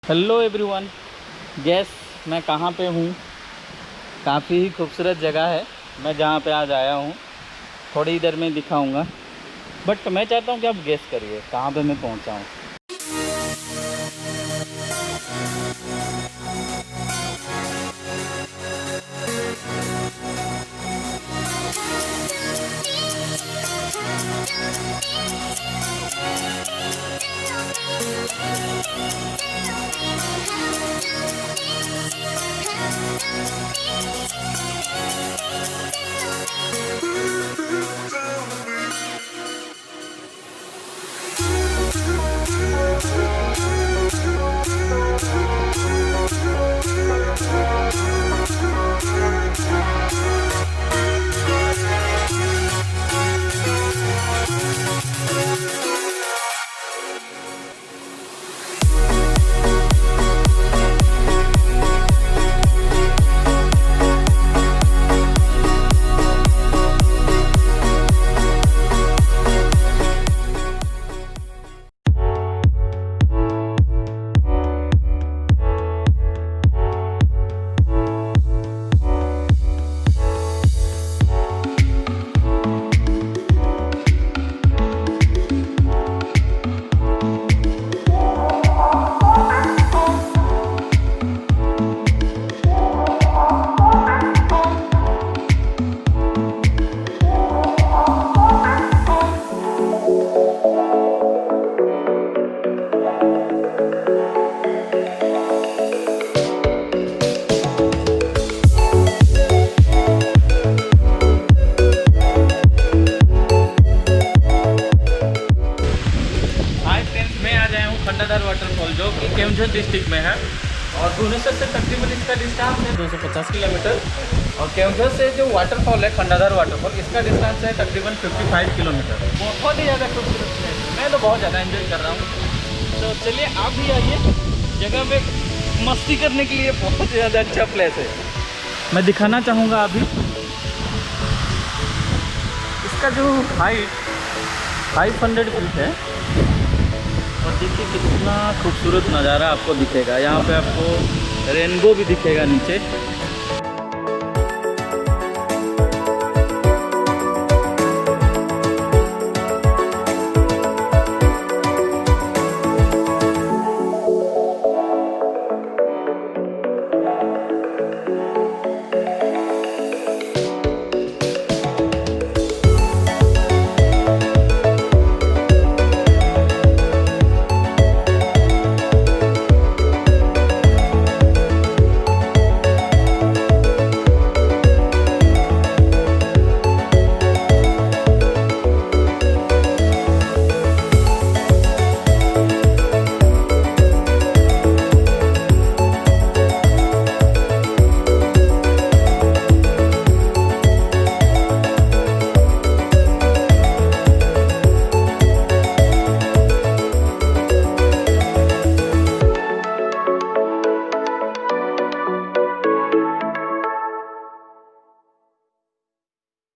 Hello everyone, gas मैं कहाँ पे हूँ। काफ़ी ही खूबसूरत जगह है मैं जहाँ पे आज आया हूँ। थोड़ी देर में दिखाऊंगा, बट मैं चाहता हूँ कि आप गैस करिए कहाँ पे मैं पहुँचा हूँ। खंडाधर वाटरफॉल जो कि केओंझर डिस्ट्रिक्ट में है और भुवनेश्वर से तकरीबन इसका डिस्टेंस है 250 किलोमीटर। और केओंझर से जो वाटरफॉल है खंडाधर वाटरफॉल, इसका डिस्टेंस है तकरीबन 55 किलोमीटर। बहुत ही ज़्यादा खूबसूरत है, मैं तो बहुत ज़्यादा एंजॉय कर रहा हूँ। तो चलिए आप भी आइए, जगह पे मस्ती करने के लिए बहुत ज़्यादा अच्छा प्लेस है। मैं दिखाना चाहूँगा अभी इसका जो हाइट 500 फीट है। और देखिए कितना खूबसूरत नज़ारा आपको दिखेगा। यहाँ पे आपको रेनबो भी दिखेगा नीचे।